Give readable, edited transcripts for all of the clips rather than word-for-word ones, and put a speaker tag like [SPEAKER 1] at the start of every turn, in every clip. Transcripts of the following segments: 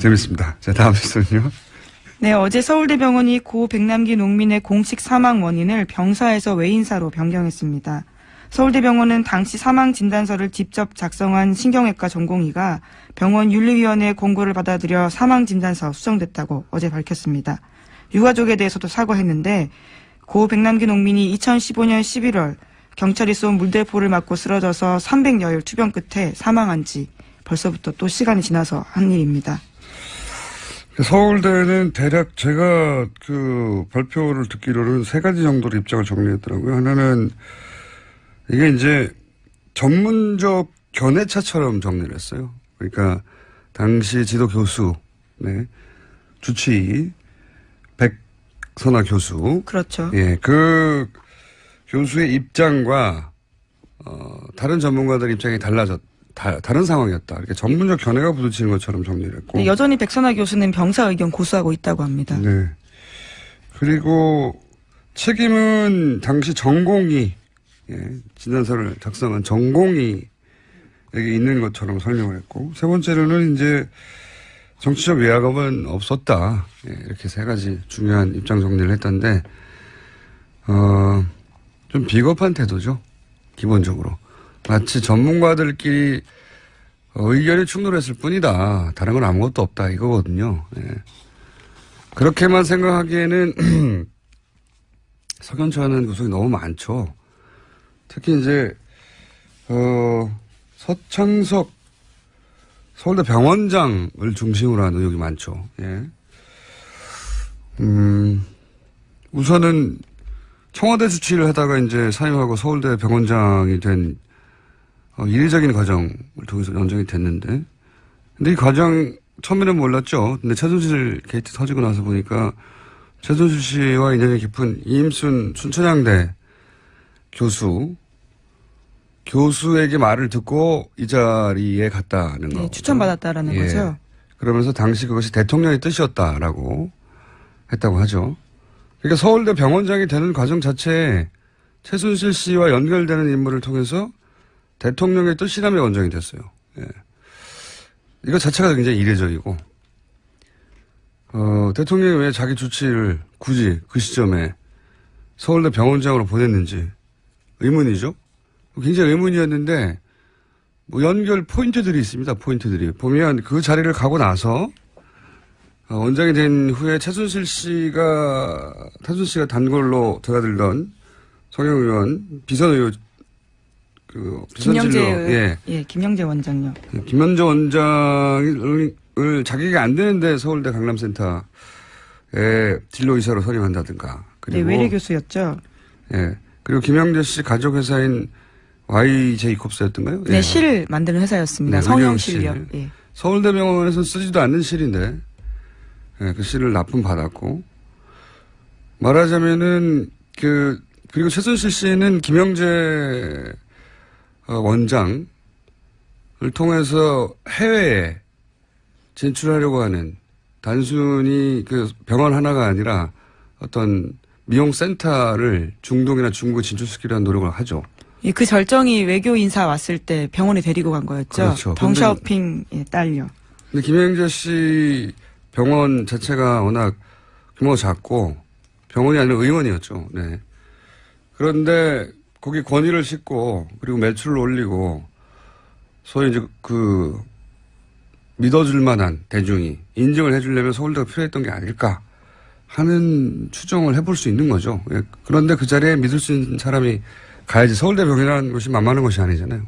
[SPEAKER 1] 재밌습니다. 자, 다음 뉴스는요.
[SPEAKER 2] 네, 어제 서울대병원이 고 백남기 농민의 공식 사망 원인을 병사에서 외인사로 변경했습니다. 서울대병원은 당시 사망 진단서를 직접 작성한 신경외과 전공의가 병원 윤리위원회 공고를 받아들여 사망 진단서 수정됐다고 어제 밝혔습니다. 유가족에 대해서도 사과했는데 고 백남기 농민이 2015년 11월 경찰이 쏜 물대포를 맞고 쓰러져서 300여일 투병 끝에 사망한 지 벌써부터 또 시간이 지나서 한 일입니다.
[SPEAKER 1] 서울대는 대략 제가 그 발표를 듣기로는 3가지 정도로 입장을 정리했더라고요. 하나는 이게 이제 전문적 견해차처럼 정리를 했어요. 그러니까 당시 지도 교수, 네, 주치의 백선아 교수.
[SPEAKER 2] 그렇죠.
[SPEAKER 1] 예, 그 교수의 입장과 다른 전문가들 입장이 다른 상황이었다. 이렇게 전문적 견해가 부딪히는 것처럼 정리를 했고.
[SPEAKER 2] 네, 여전히 백선아 교수는 병사 의견 고수하고 있다고 합니다.
[SPEAKER 1] 네. 그리고 책임은 당시 전공의, 예, 진단서를 작성한 전공의에게 있는 것처럼 설명을 했고, 세 번째로는 이제 정치적 외압은 없었다. 예, 이렇게 3가지 중요한 입장 정리를 했던데, 좀 비겁한 태도죠. 기본적으로. 마치 전문가들끼리 의견이 충돌했을 뿐이다. 다른 건 아무것도 없다. 이거거든요. 예. 그렇게만 생각하기에는 석연치 않은 구석이 너무 많죠. 특히 이제 서창석 서울대 병원장을 중심으로 한 의혹이 많죠. 예. 우선은 청와대 주치를 하다가 이제 사임하고 서울대 병원장이 된 이례적인 과정을 통해서 연정이 됐는데, 근데 이 과정 처음에는 몰랐죠. 근데 최순실 게이트 터지고 나서 보니까 최순실 씨와 인연이 깊은 이임순 순천향대 교수에게 말을 듣고 이 자리에 갔다는 거.
[SPEAKER 2] 네, 추천받았다라는 거죠.
[SPEAKER 1] 그러면서 당시 그것이 대통령의 뜻이었다라고 했다고 하죠. 그러니까 서울대 병원장이 되는 과정 자체에 최순실 씨와 연결되는 인물을 통해서 대통령의 뜻이라며 원정이 됐어요. 예. 이거 자체가 굉장히 이례적이고, 대통령이 왜 자기 주치를 굳이 그 시점에 서울대 병원장으로 보냈는지 의문이죠. 굉장히 의문이었는데, 뭐 연결 포인트들이 있습니다. 포인트들이. 보면 그 자리를 가고 나서, 원장이 된 후에 최순실 씨가 단골로 드나들던 성형 의원, 비선 의원,
[SPEAKER 2] 김영재, 김영재 원장요.
[SPEAKER 1] 김영재 원장을 자격이 안 되는데 서울대 강남센터에 진로이사로 선임한다든가. 그리고
[SPEAKER 2] 네, 외래 교수였죠.
[SPEAKER 1] 예. 그리고 김영재 씨 가족 회사인 YJ콥스였던가요?
[SPEAKER 2] 네,
[SPEAKER 1] 예.
[SPEAKER 2] 실 만드는 회사였습니다.
[SPEAKER 1] 네,
[SPEAKER 2] 성형실요. 예.
[SPEAKER 1] 서울대병원에서 쓰지도 않는 실인데, 예, 그 실을 납품받았고, 말하자면은 그리고 최순실 씨는 김영재 원장을 통해서 해외에 진출하려고 하는, 단순히 그 병원 하나가 아니라 어떤 미용센터를 중동이나 중국에 진출시키려는 노력을 하죠.
[SPEAKER 2] 예, 그 절정이 외교 인사 왔을 때 병원에 데리고 간 거였죠.
[SPEAKER 1] 그렇죠.
[SPEAKER 2] 덩샤오핑에 딸려.
[SPEAKER 1] 근데 김영재 씨 병원 자체가 워낙 규모가 작고 병원이 아니라 의원이었죠. 네. 그런데 거기 권위를 싣고 그리고 매출을 올리고 소위 이제 믿어줄 만한 대중이 인정을 해주려면 서울대가 필요했던 게 아닐까 하는 추정을 해볼 수 있는 거죠. 예. 그런데 그 자리에 믿을 수 있는 사람이 가야지. 서울대병이라는 것이 만만한 것이 아니잖아요.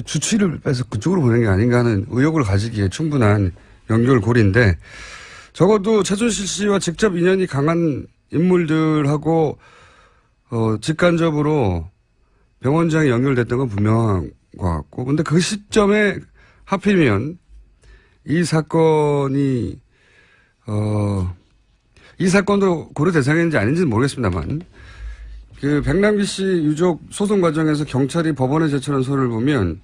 [SPEAKER 1] 주치를 빼서 그쪽으로 보낸 게 아닌가 하는 의혹을 가지기에 충분한 연결고리인데, 적어도 최순실 씨와 직접 인연이 강한 인물들하고 직간접으로 병원장이 연결됐던 건 분명한 것 같고, 근데 그 시점에 하필이면 이 사건이 이 사건도 고려 대상인지 아닌지는 모르겠습니다만, 그 백남기 씨 유족 소송 과정에서 경찰이 법원에 제출한 서류를 보면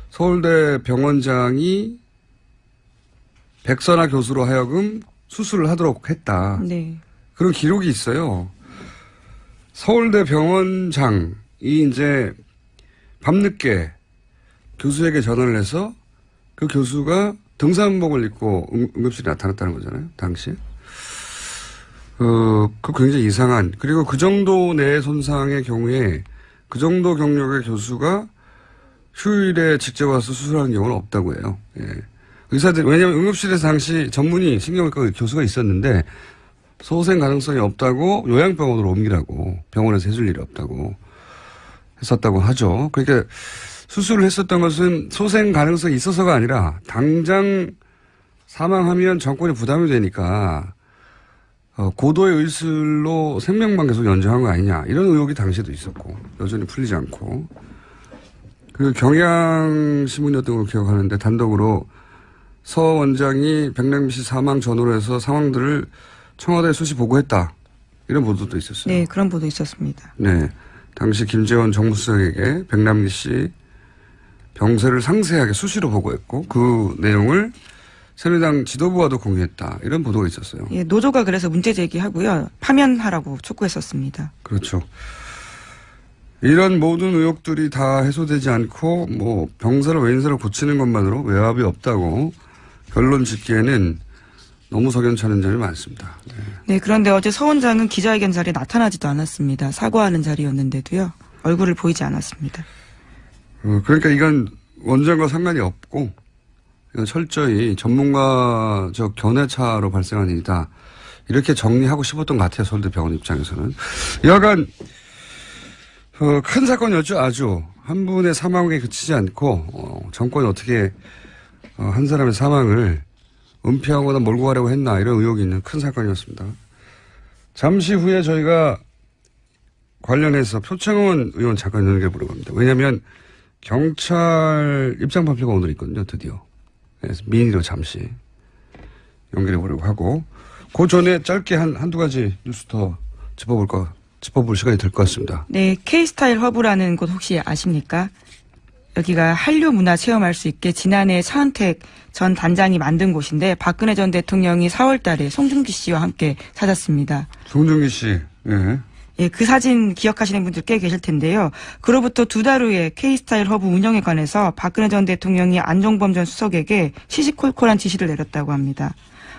[SPEAKER 1] 서울대 병원장이 백선아 교수로 하여금 수술을 하도록 했다.
[SPEAKER 2] 네.
[SPEAKER 1] 그런 기록이 있어요. 서울대 병원장이 이제 밤늦게 교수에게 전화를 해서 그 교수가 등산복을 입고 응급실에 나타났다는 거잖아요. 당시에. 그 굉장히 이상한. 그리고 그 정도 뇌 손상의 경우에 그 정도 경력의 교수가 휴일에 직접 와서 수술하는 경우는 없다고 해요. 예. 의사들, 왜냐하면 응급실에서 당시 전문의 신경외과 교수가 있었는데 소생 가능성이 없다고 요양병원으로 옮기라고 병원에서 해줄 일이 없다고 했었다고 하죠. 그러니까 수술을 했었던 것은 소생 가능성이 있어서가 아니라 당장 사망하면 정권에 부담이 되니까 고도의 의술로 생명만 계속 연장한 거 아니냐 이런 의혹이 당시에도 있었고 여전히 풀리지 않고 그 경향신문이었던 걸 기억하는데 단독으로 서 원장이 백남기 씨 사망 전후로 해서 상황들을 청와대에 수시 보고했다 이런 보도도 있었어요.
[SPEAKER 2] 네, 그런 보도 있었습니다.
[SPEAKER 1] 네, 당시 김재원 정무수석에게 백남기 씨 병세를 상세하게 수시로 보고했고 그 내용을 새누리당 지도부와도 공유했다. 이런 보도가 있었어요.
[SPEAKER 2] 예, 노조가 그래서 문제 제기하고요. 파면하라고 촉구했었습니다.
[SPEAKER 1] 그렇죠. 이런 모든 의혹들이 다 해소되지 않고 뭐 병사를 외인사를 고치는 것만으로 외압이 없다고 결론 짓기에는 너무 석연찮은 점이 많습니다. 네.
[SPEAKER 2] 네, 그런데 어제 서 원장은 기자회견 자리에 나타나지도 않았습니다. 사과하는 자리였는데도요. 얼굴을 보이지 않았습니다.
[SPEAKER 1] 그러니까 이건 원장과 상관이 없고 이건 철저히 전문가적 견해차로 발생한 일이다. 이렇게 정리하고 싶었던 것 같아요. 서울대병원 입장에서는. 여하간 큰 사건이었죠. 아주. 한 분의 사망에 그치지 않고 정권이 어떻게 한 사람의 사망을 은폐하거나 몰고 가려고 했나 이런 의혹이 있는 큰 사건이었습니다. 잠시 후에 저희가 관련해서 표창원 의원 잠깐 연결해 보려고 합니다. 왜냐하면 경찰 입장 발표가 오늘 있거든요. 드디어. 그래서 민의로 잠시 연결해 보려고 하고 그 전에 짧게 한두 가지 뉴스 더 짚어볼 시간이 될 것 같습니다.
[SPEAKER 2] 네, K스타일 허브라는 곳 혹시 아십니까? 여기가 한류 문화 체험할 수 있게 지난해 차은택 전 단장이 만든 곳인데 박근혜 전 대통령이 4월 달에 송중기 씨와 함께 찾았습니다.
[SPEAKER 1] 송중기 씨. 예.
[SPEAKER 2] 예, 그 사진 기억하시는 분들 꽤 계실 텐데요. 그로부터 2달 후에 K스타일 허브 운영에 관해서 박근혜 전 대통령이 안종범 전 수석에게 시시콜콜한 지시를 내렸다고 합니다.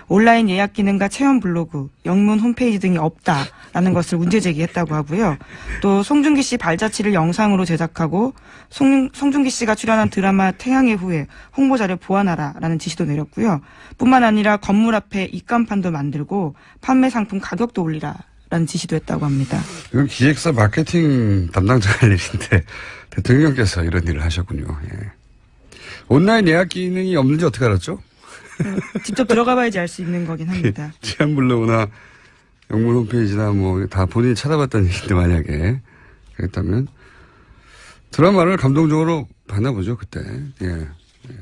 [SPEAKER 2] 온라인 예약 기능과 체험 블로그, 영문 홈페이지 등이 없다라는 것을 문제 제기했다고 하고요. 또 송중기 씨 발자취를 영상으로 제작하고 송중기 씨가 출연한 드라마 태양의 후예 홍보 자료 보완하라라는 지시도 내렸고요. 뿐만 아니라 건물 앞에 입간판도 만들고 판매 상품 가격도 올리라라는 지시도 했다고 합니다.
[SPEAKER 1] 이건 기획사 마케팅 담당자 할 일인데 대통령께서 이런 일을 하셨군요. 예. 온라인 예약 기능이 없는지 어떻게 알았죠?
[SPEAKER 2] 직접 들어가 봐야지 알 수 있는 거긴 합니다.
[SPEAKER 1] 치안 블로그나 영문 홈페이지나 뭐 다 본인이 찾아봤다는 얘기인데 만약에 그랬다면 드라마를 감동적으로 봤나 보죠 그때. 예.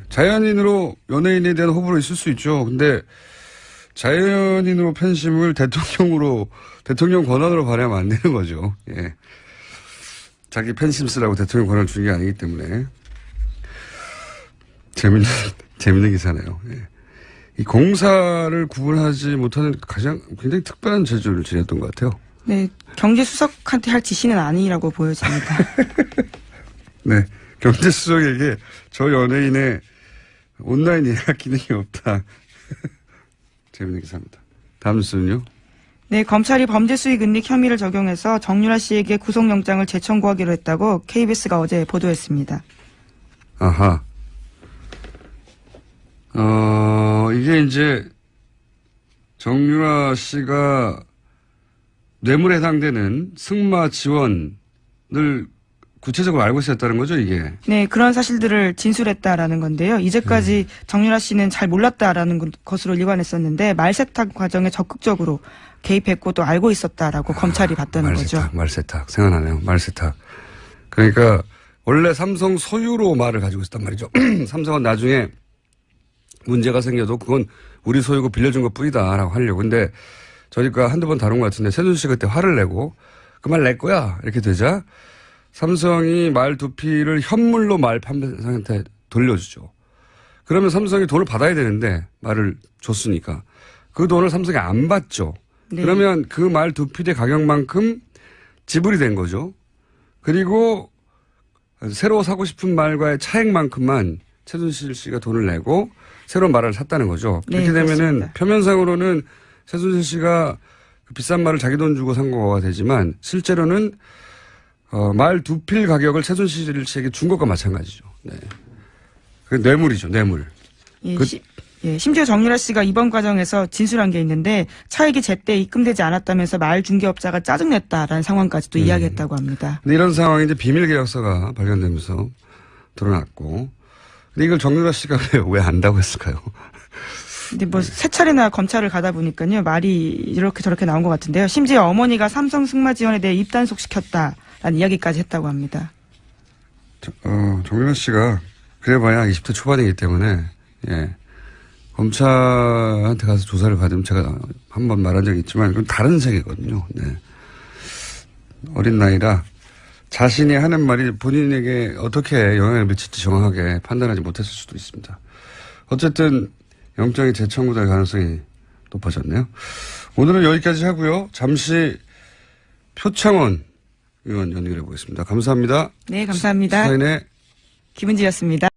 [SPEAKER 1] 자연인으로 연예인에 대한 호불호 있을 수 있죠. 근데 자연인으로 팬심을 대통령 권한으로 발휘하면 안 되는 거죠. 예. 자기 팬심 쓰라고 대통령 권한을 준 게 아니기 때문에 재밌는 기사네요. 예. 이 공사를 구분하지 못하는 굉장히 특별한 재주를 지녔던 것 같아요.
[SPEAKER 2] 네, 경제수석한테 할 지시는 아니라고 보여집니다.
[SPEAKER 1] 네, 경제수석에게 저 연예인의 온라인 예약 기능이 없다. 재밌는 기사입니다. 다음 뉴스는요?
[SPEAKER 2] 네, 검찰이 범죄 수익 은닉 혐의를 적용해서 정유라 씨에게 구속영장을 재청구하기로 했다고 KBS가 어제 보도했습니다.
[SPEAKER 1] 아하. 이게 이제 정유라 씨가 뇌물에 해당되는 승마 지원을 구체적으로 알고 있었다는 거죠, 이게?
[SPEAKER 2] 네, 그런 사실들을 진술했다라는 건데요. 이제까지 정유라 씨는 잘 몰랐다라는 것으로 일관했었는데 말세탁 과정에 적극적으로 개입했고 또 알고 있었다라고 검찰이 봤다는 거죠.
[SPEAKER 1] 말세탁. 생각나네요. 말세탁. 그러니까 원래 삼성 소유로 말을 가지고 있었단 말이죠. 삼성은 나중에 문제가 생겨도 그건 우리 소유고 빌려준 것 뿐이다라고 하려고. 근데 저희가 한두 번 다룬 것 같은데 세준 씨 그때 화를 내고 그 말 낼 거야 이렇게 되자 삼성이 말 두피를 현물로 말 판매상한테 돌려주죠. 그러면 삼성이 돈을 받아야 되는데 말을 줬으니까 그 돈을 삼성이 안 받죠. 네. 그러면 그 말 두피의 가격만큼 지불이 된 거죠. 그리고 새로 사고 싶은 말과의 차액만큼만 최순실 씨가 돈을 내고 새로운 말을 샀다는 거죠.
[SPEAKER 2] 네,
[SPEAKER 1] 그렇게 되면은
[SPEAKER 2] 그렇습니다.
[SPEAKER 1] 표면상으로는 최순실 씨가 그 비싼 말을 자기 돈 주고 산 거가 되지만 실제로는 말 두 필 가격을 최순실 씨에게 준 것과 마찬가지죠. 네. 그 뇌물이죠, 뇌물.
[SPEAKER 2] 예, 심지어 정유라 씨가 이번 과정에서 진술한 게 있는데 차익이 제때 입금되지 않았다면서 말 중개업자가 짜증냈다라는 상황까지도 이야기했다고 합니다.
[SPEAKER 1] 근데 이런 상황이 이제 비밀 계약서가 발견되면서 드러났고, 근데 이걸 정유라 씨가 왜 안다고 했을까요?
[SPEAKER 2] 근데 뭐 세 차례나 검찰을 가다 보니까요 말이 이렇게 저렇게 나온 것 같은데요. 심지어 어머니가 삼성 승마 지원에 대해 입단속 시켰다라는 이야기까지 했다고 합니다.
[SPEAKER 1] 정유라 씨가 그래봐야 20대 초반이기 때문에 예. 검찰한테 가서 조사를 받으면 제가 한번 말한 적이 있지만 그건 다른 세계거든요. 네. 어린 나이라 자신이 하는 말이 본인에게 어떻게 영향을 미칠지 정확하게 판단하지 못했을 수도 있습니다. 어쨌든 영장이 재청구될 가능성이 높아졌네요. 오늘은 여기까지 하고요. 잠시 표창원 의원 연결해 보겠습니다. 감사합니다.
[SPEAKER 2] 네, 감사합니다.
[SPEAKER 1] 시사인의
[SPEAKER 2] 김은지였습니다.